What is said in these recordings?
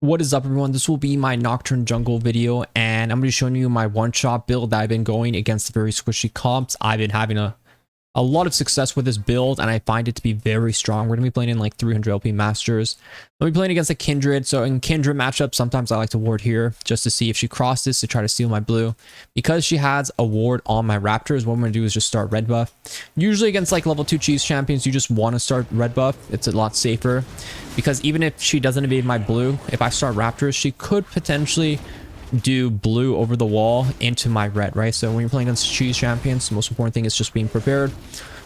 What is up, everyone? This will be my Nocturne jungle video, and I'm going to be showing you my one-shot build that I've been going against very squishy comps. I've been having a lot of success with this build, and I find it to be very strong. We're going to be playing in like 300 LP Masters. I'll be playing against a Kindred, so in Kindred matchups, sometimes I like to ward here just to see if she crosses to try to steal my blue. Because she has a ward on my Raptors, what I'm going to do is just start red buff. Usually against like level 2 cheese champions, you just want to start red buff. It's a lot safer. Because even if she doesn't evade my blue, if I start Raptors, she could potentially do blue over the wall into my red, right? So when you're playing against cheese champions, the most important thing is just being prepared.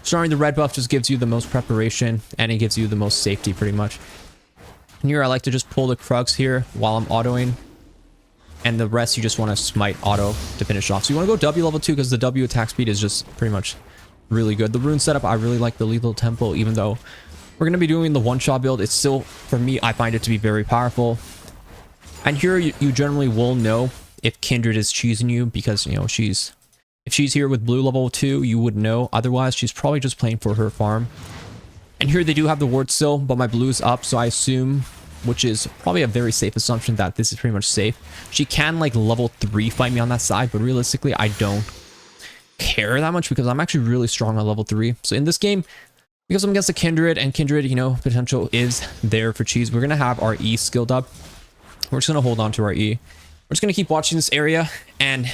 Starting the red buff just gives you the most preparation, and it gives you the most safety pretty much. And here I like to just pull the Krugs here while I'm autoing, and the rest you just want to smite auto to finish off. So you want to go W level 2 because the W attack speed is just pretty much really good. The Rune setup, I really like the lethal tempo, even though we're going to be doing the one-shot build. It's still, for me, I find it to be very powerful. And here you generally will know if Kindred is cheesing you because, you know, if she's here with blue level 2, you would know. Otherwise, she's probably just playing for her farm. And here they do have the ward still, but my blue's up, so I assume, which is probably a very safe assumption, that this is pretty much safe. She can like level 3 fight me on that side, but realistically, I don't care that much because I'm actually really strong on level 3. So in this game, because I'm against a Kindred, and Kindred, you know, potential is there for cheese, we're going to have our E skilled up. We're just going to hold on to our E. We're just going to keep watching this area and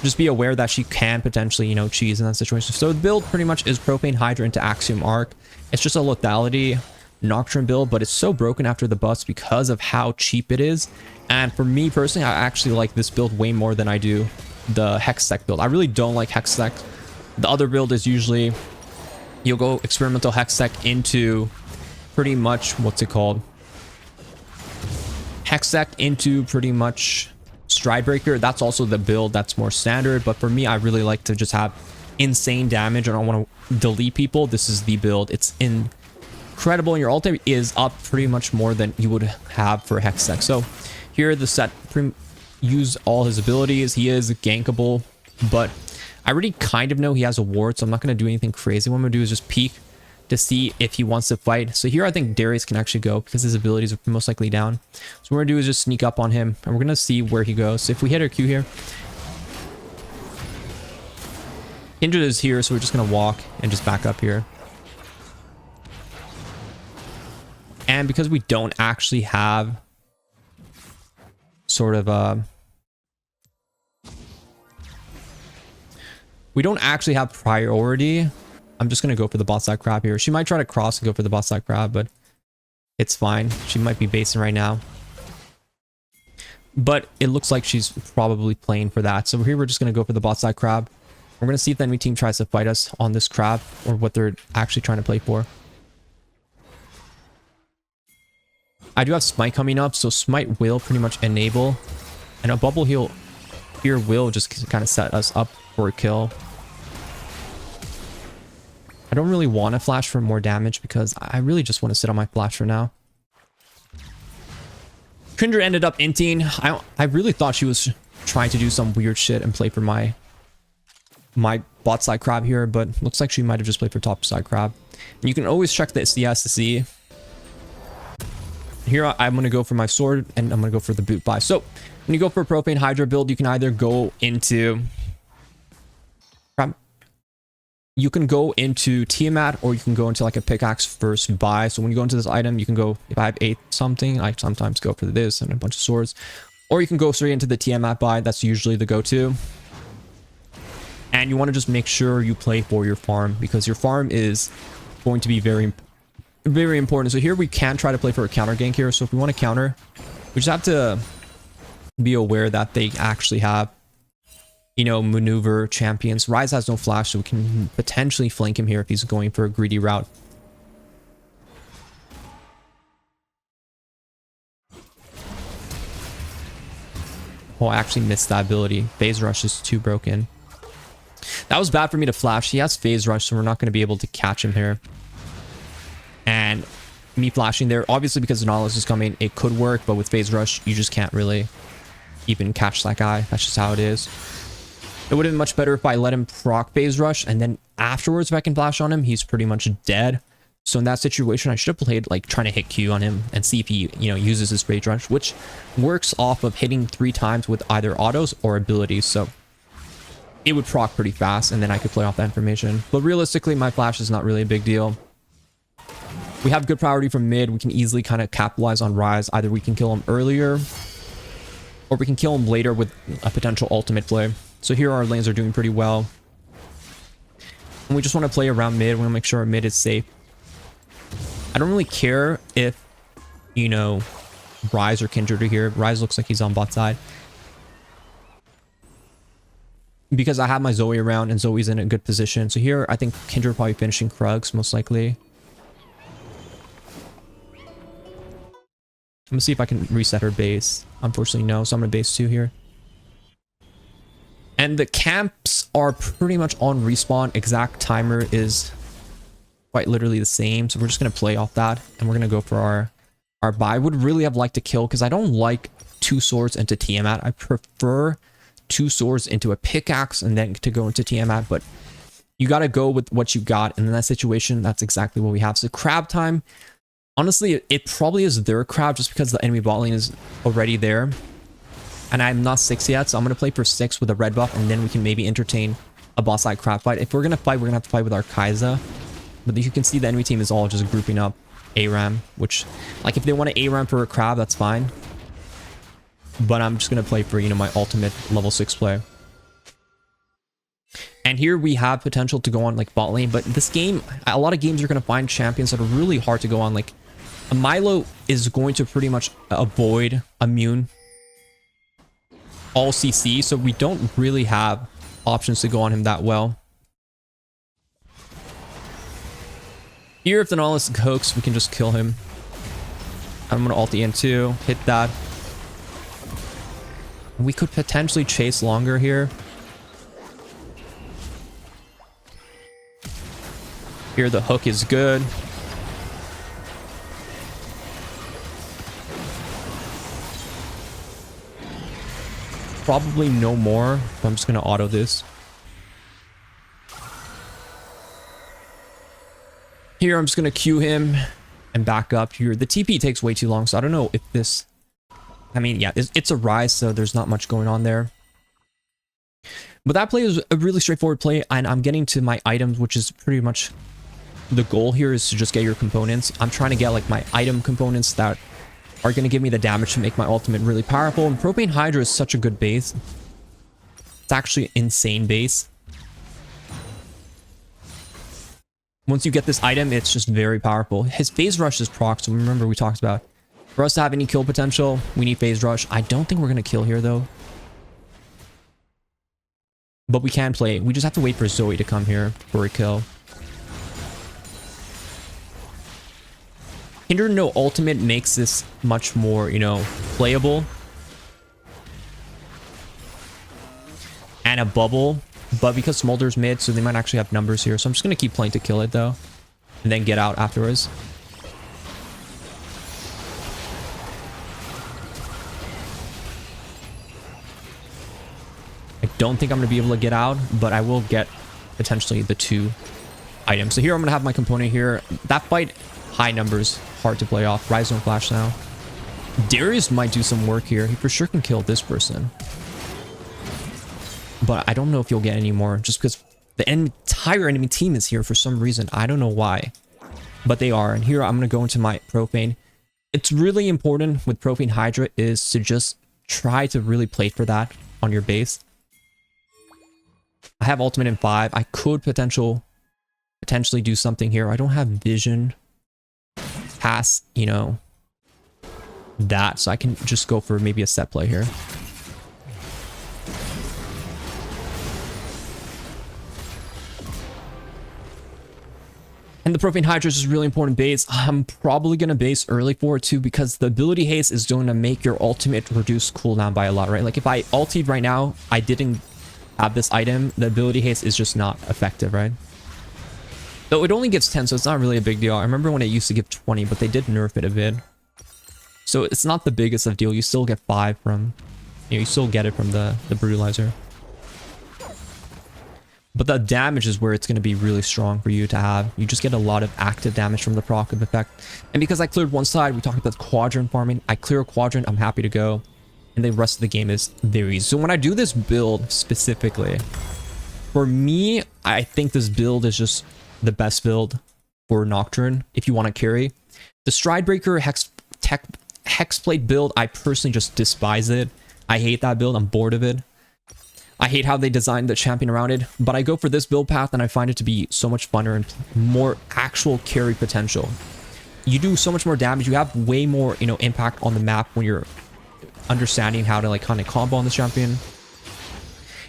just be aware that she can potentially, you know, cheese in that situation. So the build pretty much is Propane Hydra into Axiom Arc. It's just a Lethality Nocturne build, but it's so broken after the buffs because of how cheap it is. And for me personally, I actually like this build way more than I do the hextech build. I really don't like hextech. The other build is usually you'll go experimental hextech into pretty much, what's it called? Hextech into pretty much Stridebreaker. That's also the build that's more standard, but for me, I really like to just have insane damage. I don't want to delete people. This is the build. It's incredible, and your ultimate is up pretty much more than you would have for hextech. So here the set use all his abilities. He is gankable, but I already kind of know he has a ward, so I'm not going to do anything crazy. What I'm going to do is just peek to see if he wants to fight. So here I think Darius can actually go because his abilities are most likely down. So what we're going to do is just sneak up on him, and we're going to see where he goes. So if we hit our Q here, Kindred is here, so we're just going to walk and just back up here. And because we don't actually have sort of we don't actually have priority, I'm just going to go for the bot side crab here. She might try to cross and go for the bot side crab, but it's fine. She might be basing right now. But it looks like she's probably playing for that. So here we're just going to go for the bot side crab. We're going to see if the enemy team tries to fight us on this crab or what they're actually trying to play for. I do have Smite coming up, so Smite will pretty much enable. And a bubble heal here will just kind of set us up for a kill. I don't really want to flash for more damage because I really just want to sit on my flash for now. Kindred ended up inting. I really thought she was trying to do some weird shit and play for my bot side crab here, but looks like she might have just played for top side crab. And you can always check the CS to see. Here I'm going to go for my sword, and I'm going to go for the boot buy. So when you go for a Propane Hydra build, you can either go into Tiamat, or you can go into like a pickaxe first buy. So when you go into this item, you can go, if I have 8 something, I sometimes go for this and a bunch of swords, or you can go straight into the Tiamat buy. That's usually the go-to. And you want to just make sure you play for your farm, because your farm is going to be very, very important. So here we can try to play for a counter gank here. So if we want to counter, we just have to be aware that they actually have, you know, maneuver champions. Rise has no flash, so we can potentially flank him here if he's going for a greedy route. Oh, I actually missed that ability. Phase Rush is too broken. That was bad for me to flash. He has Phase Rush, so we're not going to be able to catch him here. And me flashing there, obviously because the Nautilus is coming, it could work, but with Phase Rush, you just can't really even catch that guy. That's just how it is. It would have been much better if I let him proc Phase Rush, and then afterwards, if I can flash on him, he's pretty much dead. So in that situation, I should have played like trying to hit Q on him and see if he, uses his Rage Rush, which works off of hitting 3 times with either autos or abilities. So it would proc pretty fast, and then I could play off that information. But realistically, my flash is not really a big deal. We have good priority from mid. We can easily kind of capitalize on Rise. Either we can kill him earlier, or we can kill him later with a potential ultimate play. So here our lanes are doing pretty well. And we just want to play around mid. We want to make sure our mid is safe. I don't really care if, Rise or Kindred are here. Rise looks like he's on bot side. Because I have my Zoe around and Zoe's in a good position. So here, I think Kindred probably finishing Krugs, most likely. I'm gonna see if I can reset her base. Unfortunately, no. So I'm gonna base 2 here. And the camps are pretty much on respawn. Exact timer is quite literally the same. So we're just gonna play off that, and we're gonna go for our buy. I would really have liked to kill because I don't like 2 swords into Tiamat. I prefer 2 swords into a pickaxe and then to go into Tiamat. But you got to go with what you got, and in that situation, that's exactly what we have. So crab time. Honestly, it probably is their crab just because the enemy bot lane is already there. And I'm not 6 yet, so I'm going to play for 6 with a red buff, and then we can maybe entertain a boss side crab fight. If we're going to fight, we're going to have to fight with our Kai'Sa. But you can see the enemy team is all just grouping up ARAM, which, like, if they want to ARAM for a crab, that's fine. But I'm just going to play for, my ultimate level 6 play. And here we have potential to go on, like, bot lane. But this game, a lot of games you're going to find champions that are really hard to go on. Like, a Milo is going to pretty much avoid immune all CC. So we don't really have options to go on him that well. Here, if the Nautilus hoax, we can just kill him. I'm going to ult the N2, hit that. We could potentially chase longer here. Here, the hook is good. Probably no more, but I'm just going to auto this. Here, I'm just going to Q him and back up here. The TP takes way too long, so I don't know if this... I mean, yeah, it's a Rise, so there's not much going on there. But that play is a really straightforward play, and I'm getting to my items, which is pretty much the goal here, is to just get your components. I'm trying to get, like, my item components that are going to give me the damage to make my ultimate really powerful. And Propane Hydra is such a good base. It's actually an insane base. Once you get this item, it's just very powerful. His phase rush is proc, so remember we talked about, for us to have any kill potential, we need phase rush. I don't think we're going to kill here, though. But we can play. We just have to wait for Zoe to come here for a kill. Kindred no ultimate makes this much more, playable. And a bubble. But because Smolder's mid, so they might actually have numbers here. So I'm just going to keep playing to kill it, though. And then get out afterwards. I don't think I'm going to be able to get out, but I will get potentially the 2 items. So here I'm going to have my component here. That fight, high numbers, hard to play off. Rise don't flash now. Darius might do some work here. He for sure can kill this person. But I don't know if you'll get any more, just because the entire enemy team is here for some reason. I don't know why, but they are. And here I'm going to go into my Propane. It's really important with Propane Hydra is to just try to really play for that on your base. I have ultimate in 5. I could potentially do something here. I don't have vision past, that, so I can just go for maybe a set play here. And the Propane Hydra is really important base. I'm probably going to base early for it too, because the ability haste is going to make your ultimate reduce cooldown by a lot, right? Like if I ultied right now, I didn't have this item, the ability haste is just not effective, right? Though it only gives 10, so it's not really a big deal. I remember when it used to give 20, but they did nerf it a bit. So it's not the biggest of deal. You still get 5 from, you still get it from the brutalizer. But the damage is where it's going to be really strong for you to have. You just get a lot of active damage from the proc of effect. And because I cleared one side, we talked about quadrant farming. I clear a quadrant, I'm happy to go. And the rest of the game is very easy. So when I do this build specifically, for me, I think this build is just the best build for Nocturne if you want to carry. The Stridebreaker Hexplate build, I personally just despise it. I hate that build. I'm bored of it. I hate how they designed the champion around it, but I go for this build path and I find it to be so much funner and more actual carry potential. You do so much more damage. You have way more, you know, impact on the map when you're understanding how to like kind of combo on the champion.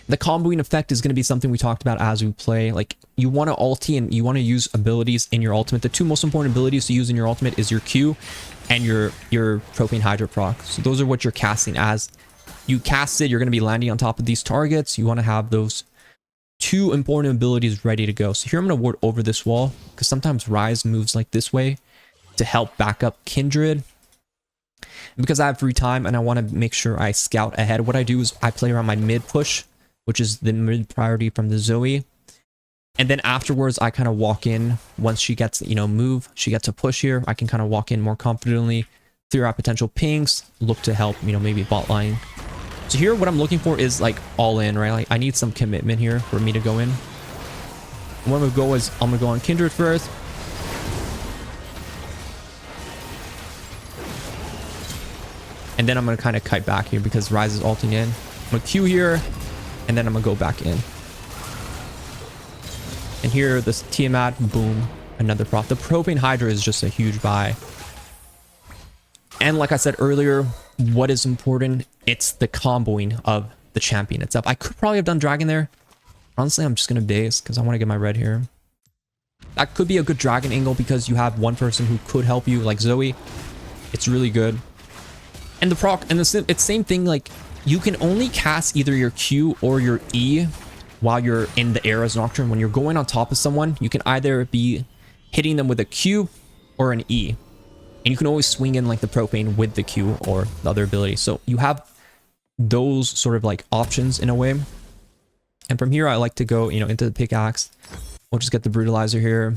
The comboing effect is going to be something we talked about as we play. Like, you want to ulti and you want to use abilities in your ultimate. The two most important abilities to use in your ultimate is your Q and your propane hydro proc. So those are what you're casting as. You cast it, you're going to be landing on top of these targets. You want to have those two important abilities ready to go. So here I'm going to ward over this wall because sometimes Rise moves like this way to help back up Kindred. And because I have free time and I want to make sure I scout ahead, what I do is I play around my mid push, which is the mid priority from the Zoe. And then afterwards, I kind of walk in once she gets, you know, move. She gets a push here. I can kind of walk in more confidently, clear out potential pings, look to help, you know, maybe bot line. So here, what I'm looking for is like all in, right? Like I need some commitment here for me to go in. What I'm gonna go is I'm gonna go on Kindred first. And then I'm gonna kind of kite back here because Rise is ulting in. I'm gonna Q here, and then I'm gonna go back in. And here, this Tiamat, boom, another proc. The propane hydra is just a huge buy. And like I said earlier, what is important? It's the comboing of the champion itself. I could probably have done dragon there. Honestly, I'm just going to base because I want to get my red here. That could be a good dragon angle because you have one person who could help you, like Zoe. It's really good. And the proc, and it's same thing, like you can only cast either your Q or your E while you're in the air as Nocturne. When you're going on top of someone, you can either be hitting them with a Q or an E. And you can always swing in like the propane with the Q or the other ability. So you have those sort of like options in a way. And from here, I like to go, you know, into the pickaxe. We'll just get the brutalizer here.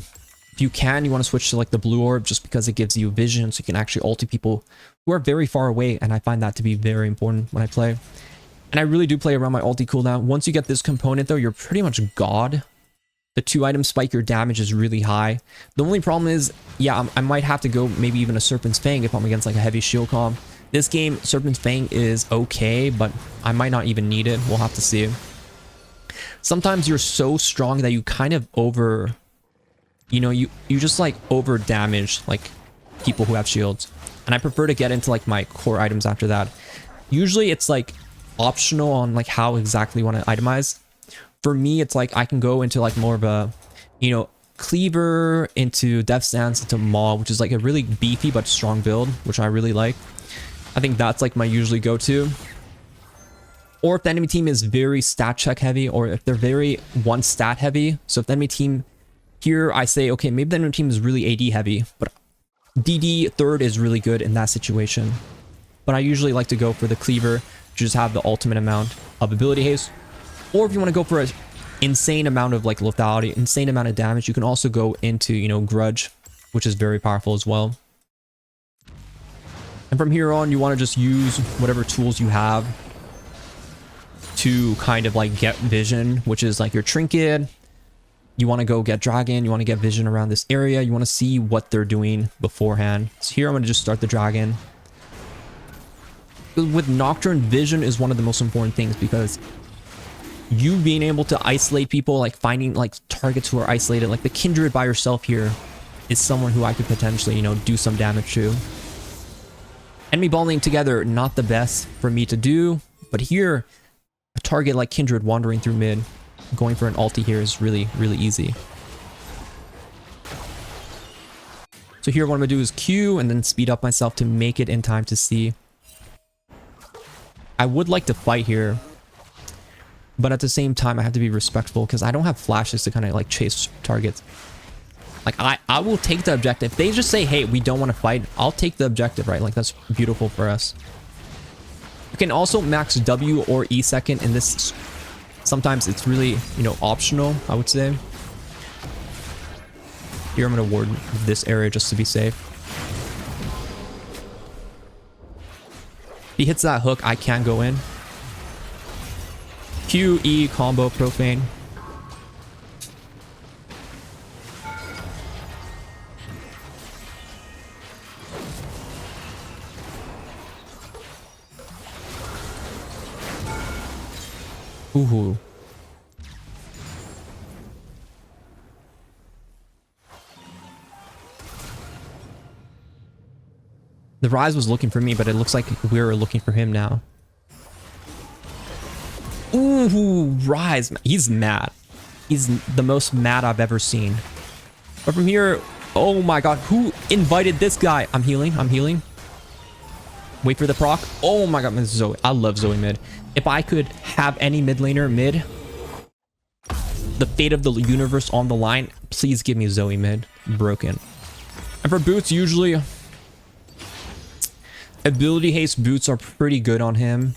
If you can, you want to switch to like the blue orb just because it gives you vision. So you can actually ulti people who are very far away. And I find that to be very important when I play. And I really do play around my ulti cooldown. Once you get this component though, you're pretty much god. The 2-item spike, your damage is really high. The only problem is, yeah, I might have to go maybe even a Serpent's Fang if I'm against like a heavy shield comp. This game, Serpent's Fang is okay, but I might not even need it. We'll have to see. Sometimes you're so strong that you kind of over, you know, you just like over damage like people who have shields. And I prefer to get into like my core items after that. Usually it's like optional on like how exactly you want to itemize. For me, it's like I can go into like more of a, you know, cleaver, into death stance, into maw, which is like a really beefy but strong build, which I really like. I think that's like my usually go-to. Or if the enemy team is very stat check heavy, or if they're very one stat heavy. So if the enemy team here, I say, okay, maybe the enemy team is really AD heavy, but DD third is really good in that situation. But I usually like to go for the cleaver to just have the ultimate amount of ability haste. Or if you want to go for an insane amount of like lethality, insane amount of damage, you can also go into, you know, grudge, which is very powerful as well. And from here on, you want to just use whatever tools you have to kind of like get vision, which is like your trinket. You want to go get dragon. You want to get vision around this area. You want to see what they're doing beforehand. So here I'm going to just start the dragon. With Nocturne, vision is one of the most important things because you being able to isolate people, like finding like targets who are isolated, like the Kindred by yourself here is someone who I could potentially, you know, do some damage to. Enemy balling together, not the best for me to do, but here, a target like Kindred wandering through mid, going for an ulti here is really, really easy. So here what I'm gonna do is Q and then speed up myself to make it in time to see. I would like to fight here, but at the same time, I have to be respectful because I don't have flashes to kind of like chase targets. Like I will take the objective. If they just say, hey, we don't want to fight, I'll take the objective, right? Like that's beautiful for us. You can also max W or E second in this sometimes it's really, you know, optional, I would say. Here, I'm going to ward this area just to be safe. If he hits that hook, I can go in. Q, E, combo, profane. Ooh. The Rise was looking for me, but it looks like we're looking for him now. Ooh, Rise. He's mad. He's the most mad I've ever seen. But from here, oh my god, who invited this guy? I'm healing. I'm healing. Wait for the proc. Oh my god, Zoe. I love Zoe mid. If I could have any mid laner mid, the fate of the universe on the line, please give me Zoe mid. Broken. And for boots, usually ability haste boots are pretty good on him.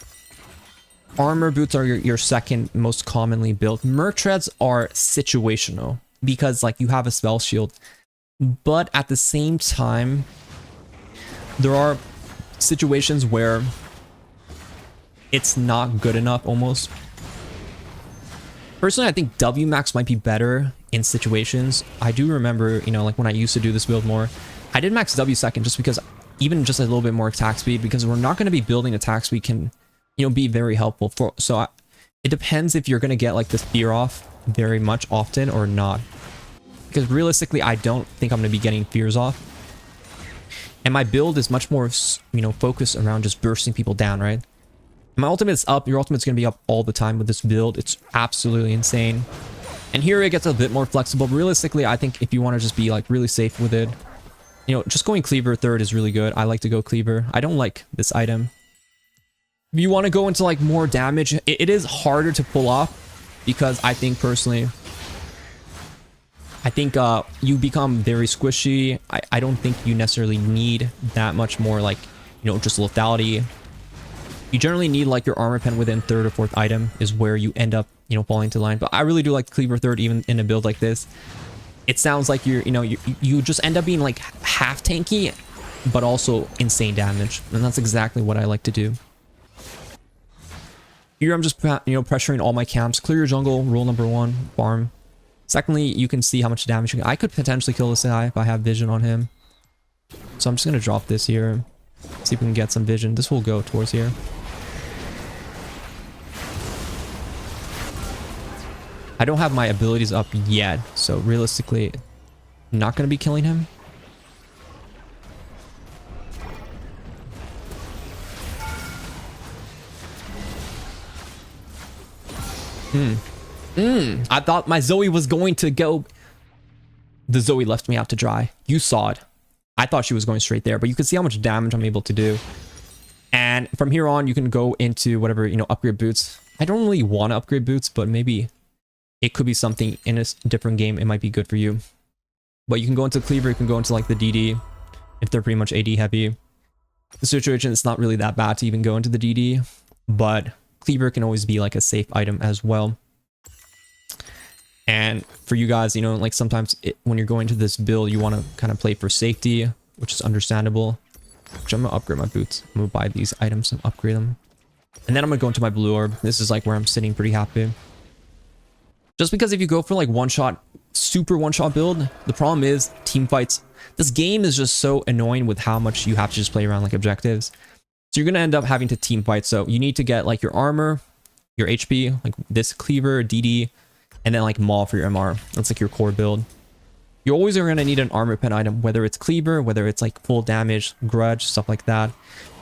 Armor boots are your second most commonly built. Merc treads are situational because like you have a spell shield, but at the same time, there are situations where it's not good enough almost. Personally, I think W max might be better in situations. I do remember, you know, like when I used to do this build more, I did max W second just because even just a little bit more attack speed, because we're not going to be building attack speed can, you know, be very helpful for. So it depends if you're going to get like this fear off very much often or not, because realistically, I don't think I'm going to be getting fears off. And my build is much more, you know, focused around just bursting people down, right? My ultimate's up. Your ultimate's going to be up all the time with this build. It's absolutely insane. And here it gets a bit more flexible. But realistically, I think if you want to just be like really safe with it, you know, just going Cleaver third is really good. I like to go Cleaver. I don't like this item. If you want to go into like more damage, it is harder to pull off because I think personally, I think you become very squishy. I don't think you necessarily need that much more like, you know, just lethality. You generally need like your armor pen within third or fourth item is where you end up, you know, falling to line. But I really do like Cleaver third even in a build like this. It sounds like you're, you know, you just end up being like half tanky, but also insane damage. And that's exactly what I like to do. Here I'm just, you know, pressuring all my camps. Clear your jungle, rule number 1, farm. Secondly, you can see how much damage you can. I could potentially kill this guy if I have vision on him. So I'm just going to drop this here. See if we can get some vision. This will go towards here. I don't have my abilities up yet, so realistically, I'm not going to be killing him. I thought my Zoe was going to go. The Zoe left me out to dry. You saw it. I thought she was going straight there, but you can see how much damage I'm able to do. And from here on, you can go into whatever, you know, upgrade boots. I don't really want to upgrade boots, but maybe it could be something in a different game. It might be good for you. But you can go into Cleaver, you can go into like the DD if they're pretty much AD heavy. The situation, it's not really that bad to even go into the DD, but Cleaver can always be like a safe item as well. And for you guys, you know, like sometimes when you're going to this build, you want to kind of play for safety, which is understandable. Which I'm going to upgrade my boots. I'm going to buy these items and upgrade them. And then I'm going to go into my blue orb. This is like where I'm sitting pretty happy. Just because if you go for like one-shot, super one-shot build, the problem is team fights. This game is just so annoying with how much you have to just play around like objectives. So you're going to end up having to team fight. So you need to get like your armor, your HP, like this Cleaver, DD, and then like Maul for your MR. That's like your core build. You always are going to need an armor pen item, whether it's Cleaver, whether it's like full damage, grudge, stuff like that.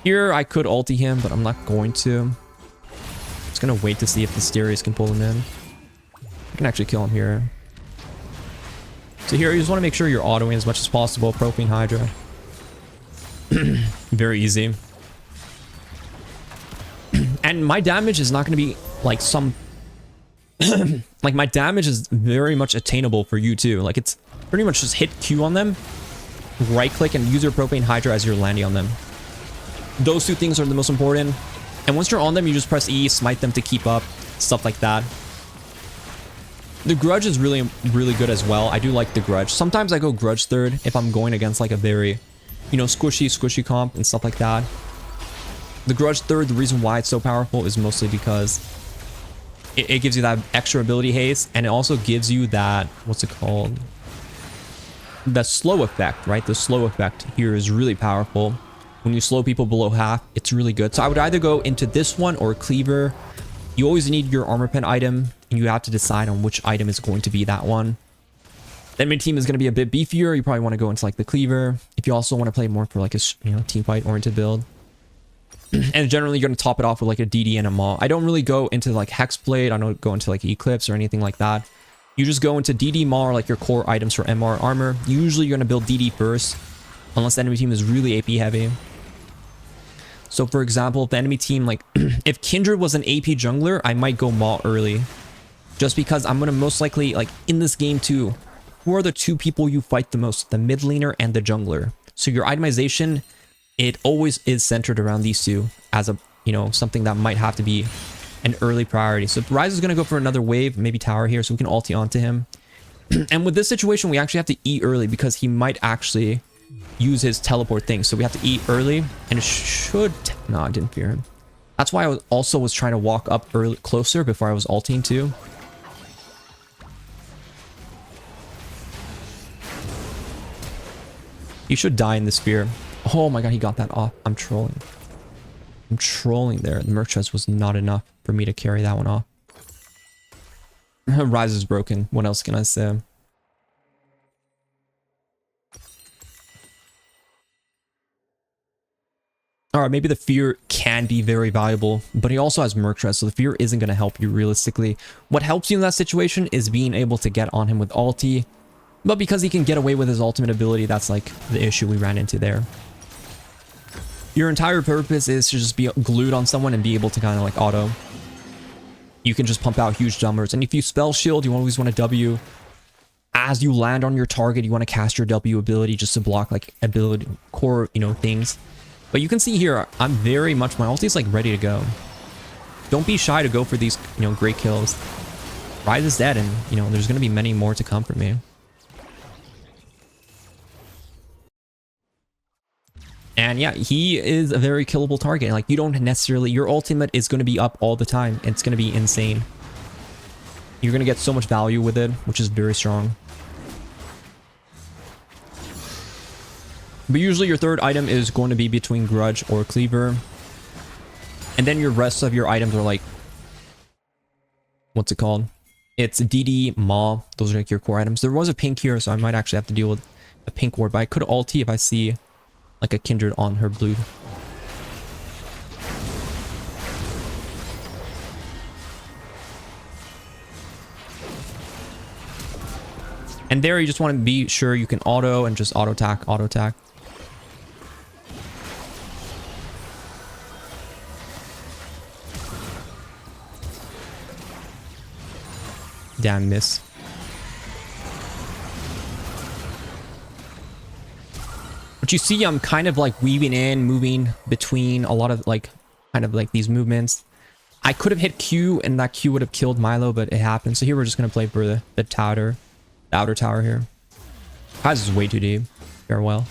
Here I could ulti him, but I'm not going to. Just going to wait to see if the Mysterious can pull him in. I can actually kill him here. So here you just want to make sure you're autoing as much as possible. Propane Hydra. Very easy. And my damage is not going to be like some... like my damage is very much attainable for you too. Like it's pretty much just hit Q on them, right click and use your Propane Hydra as you're landing on them. Those two things are the most important. And once you're on them, you just press E, smite them to keep up, stuff like that. The Grudge is really good as well. I do like the Grudge. Sometimes I go Grudge third if I'm going against like a very, you know, squishy comp and stuff like that. The Grudge third, the reason why it's so powerful is mostly because it gives you that extra ability haste, and it also gives you that, what's it called? The slow effect, right? The slow effect here is really powerful. When you slow people below half, it's really good. So I would either go into this one or Cleaver. You always need your armor pen item, and you have to decide on which item is going to be that one. The enemy team is going to be a bit beefier. You probably want to go into like the Cleaver. If you also want to play more for like a, you know, team fight oriented build. And generally you're going to top it off with like a DD and a Maw. I don't really go into like Hexblade. I don't go into like Eclipse or anything like that. You just go into DD, Maw, or like your core items for MR armor. Usually you're going to build DD first, unless the enemy team is really AP heavy. So for example, if the enemy team, like if Kindred was an AP jungler, I might go Maw early. Just because I'm going to most likely, like in this game too, who are the two people you fight the most? The mid laner and the jungler. So your itemization, it always is centered around these two as a, you know, something that might have to be an early priority. So Ryze is going to go for another wave, maybe tower here, so we can ulti onto him. And with this situation, we actually have to eat early because he might actually use his teleport thing. So we have to eat early, and it should... No, I didn't fear him. That's why I was trying to walk up early, closer before I was ulting too. He should die in the spear. Oh my god, he got that off. I'm trolling. I'm trolling there. The Merc Chest was not enough for me to carry that one off. Ryze is broken. What else can I say? Alright, maybe the Fear can be very valuable, but he also has Merc Chest, so the Fear isn't going to help you realistically. What helps you in that situation is being able to get on him with ulti, but because he can get away with his ultimate ability, that's like the issue we ran into there. Your entire purpose is to just be glued on someone and be able to kind of like auto. You can just pump out huge numbers. And if you spell shield, you always want to W. As you land on your target, you want to cast your W ability just to block like ability core, you know, things. But you can see here, I'm very much, my ulti is like ready to go. Don't be shy to go for these, you know, great kills. Ryze is dead, and you know, there's going to be many more to come for me. And yeah, he is a very killable target. Like, you don't necessarily... Your ultimate is going to be up all the time. It's going to be insane. You're going to get so much value with it, which is very strong. But usually your third item is going to be between Grudge or Cleaver. And then your rest of your items are like... What's it called? It's DD, Maw. Those are like your core items. There was a pink here, so I might actually have to deal with a pink ward. But I could ulti if I see... like a Kindred on her blue. And there you just want to be sure you can auto and just auto attack. Damn miss. But you see, I'm kind of like weaving in, moving between a lot of like, kind of like these movements. I could have hit Q and that Q would have killed Milo, but it happened. So here we're just going to play for the tower, the outer tower here. Ryze is way too deep. Farewell.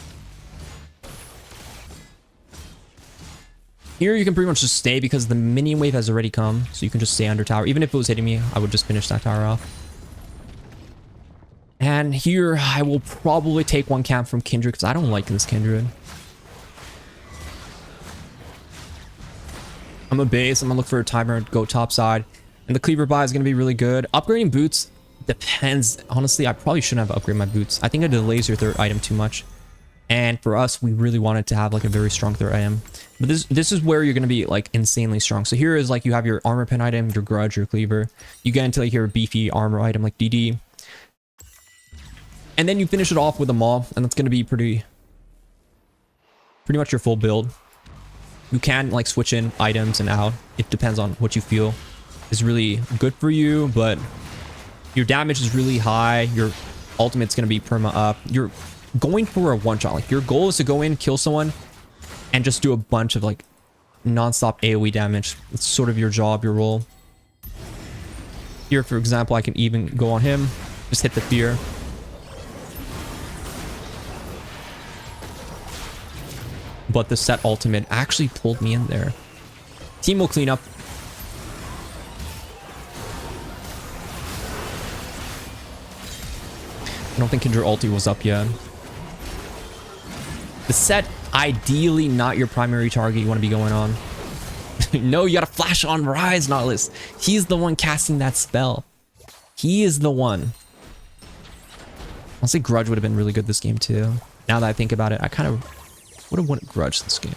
Here you can pretty much just stay because the minion wave has already come. So you can just stay under tower. Even if it was hitting me, I would just finish that tower off. And here, I will probably take one camp from Kindred because I don't like this Kindred. I'm a base. I'm going to look for a timer, go top side. And the Cleaver buy is going to be really good. Upgrading boots depends. Honestly, I probably shouldn't have upgraded my boots. I think it delays your third item too much. And for us, we really wanted to have like a very strong third item. But this is where you're going to be like insanely strong. So here is like you have your armor pen item, your Grudge, your Cleaver. You get into like your beefy armor item like DD. And then you finish it off with a Maw, and that's going to be pretty much your full build. You can like switch in items and out. It depends on what you feel is really good for you, but your damage is really high. Your ultimate's going to be perma up. You're going for a one-shot. Like, your goal is to go in, kill someone, and just do a bunch of like non-stop AoE damage. It's sort of your job, your role. Here, for example, I can even go on him. Just hit the fear. But the set ultimate actually pulled me in there. Team will clean up. I don't think Kindred ulti was up yet. The set, ideally not your primary target you want to be going on. No, you gotta flash on Rise, Nautilus. He's the one casting that spell. He is the one. I'll say Grudge would have been really good this game too. Now that I think about it, I kind of would have wanted Grudge this game.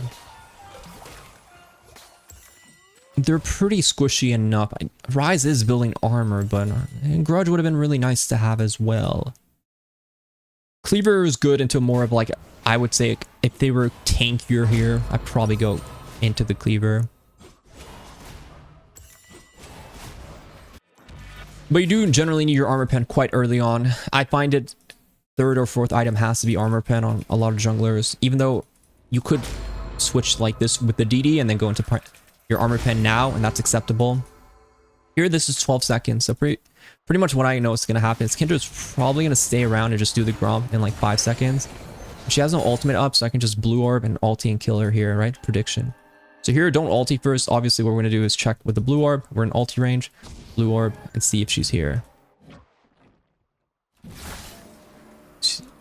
They're pretty squishy enough. Rise is building armor, but Grudge would have been really nice to have as well. Cleaver is good into more of like, I would say if they were tankier here, I'd probably go into the Cleaver. But you do generally need your armor pen quite early on. I find it third or fourth item has to be armor pen on a lot of junglers, even though you could switch like this with the DD and then go into your armor pen now, and that's acceptable. Here, this is 12 seconds, so pretty much what I know is going to happen is Kindred's probably going to stay around and just do the Gromp in like 5 seconds. She has no ultimate up, so I can just blue orb and ulti and kill her here, right? Prediction. So here, don't ulti first. Obviously, what we're going to do is check with the blue orb. We're in ulti range. Blue orb and see if she's here.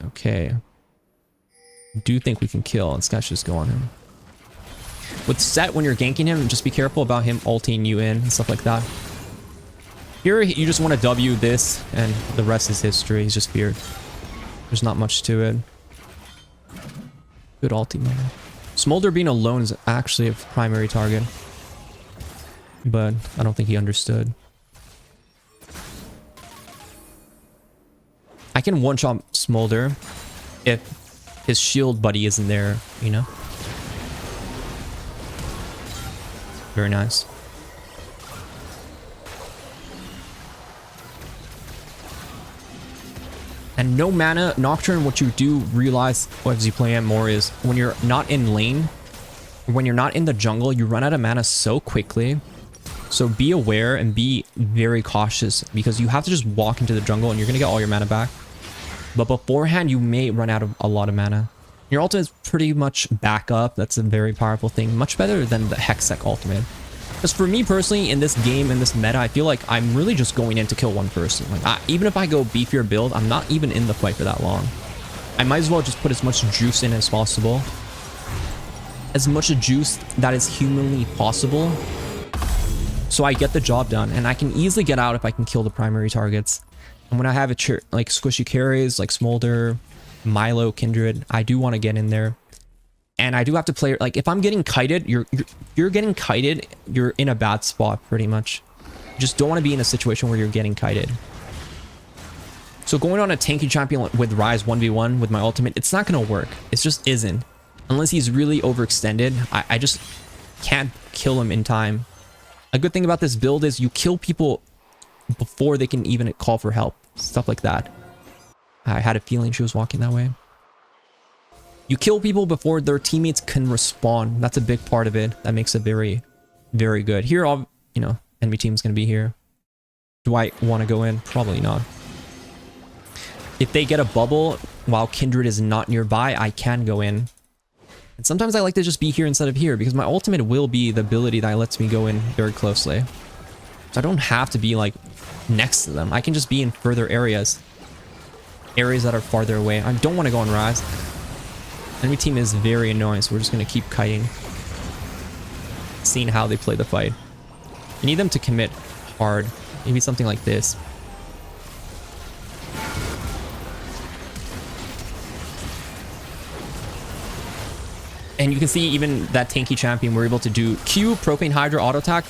Okay. Do think we can kill. This guy's just go on him. With set, when you're ganking him, just be careful about him ulting you in and stuff like that. Here, you just want to W this, and the rest is history. He's just feared. There's not much to it. Good ulti, man. Smolder being alone is actually a primary target. But I don't think he understood. I can one-shot Smolder if his shield buddy isn't there, you know? Very nice. And no mana. Nocturne, what you do realize as you play him more is when you're not in lane, when you're not in the jungle, you run out of mana so quickly. So be aware and be very cautious because you have to just walk into the jungle and you're going to get all your mana back. But beforehand, you may run out of a lot of mana. Your ultimate is pretty much back up. That's a very powerful thing. Much better than the hextech ultimate. Because for me personally, in this game, in this meta, I feel like I'm really just going in to kill one person. Like, even if I go beefier build, I'm not even in the fight for that long. I might as well just put as much juice in as possible. As much juice that is humanly possible. So I get the job done. And I can easily get out if I can kill the primary targets. And when I have like squishy carries like Smolder, Milo, Kindred, I do want to get in there. And I do have to play, like, if I'm getting kited, you're getting kited, you're in a bad spot pretty much. You just don't want to be in a situation where you're getting kited. So going on a tanky champion with Rise 1v1 with my ultimate, it's not going to work. It just isn't. Unless he's really overextended, I just can't kill him in time. A good thing about this build is you kill people before they can even call for help. Stuff like that. I had a feeling she was walking that way. You kill people before their teammates can respawn. That's a big part of it. That makes it very, very good. Here, you know, enemy team's going to be here. Do I want to go in? Probably not. If they get a bubble while Kindred is not nearby, I can go in. And sometimes I like to just be here instead of here because my ultimate will be the ability that lets me go in very closely. So I don't have to be like next to them. I can just be in further areas. Areas that are farther away. I don't want to go on Rise. Enemy team is very annoying, so we're just going to keep kiting. Seeing how they play the fight. I need them to commit hard. Maybe something like this. And you can see even that tanky champion, we're able to do Q, Propane Hydra, auto attack.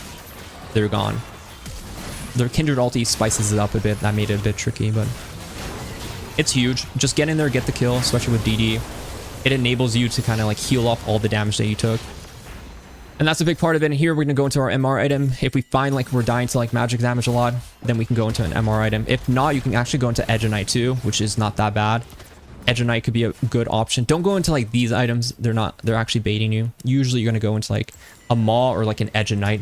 They're gone. Their Kindred ulti spices it up a bit. That made it a bit tricky, but it's huge. Just get in there, get the kill, especially with DD. It enables you to kind of like heal off all the damage that you took. And that's a big part of it. And here we're going to go into our MR item. If we find like we're dying to like magic damage a lot, then we can go into an MR item. If not, you can actually go into Edge of Night too, which is not that bad. Edge of Night could be a good option. Don't go into like these items. They're actually baiting you. Usually you're going to go into like a Maw or like an Edge of Night.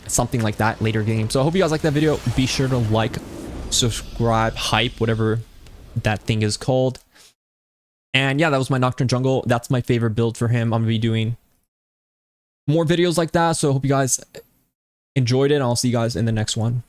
something like that later game. So I hope you guys like that video. Be sure to like, subscribe, hype, whatever that thing is called. And yeah, that was my Nocturne jungle. That's my favorite build for him. I'm gonna be doing more videos like that. So I hope you guys enjoyed it. And I'll see you guys in the next one.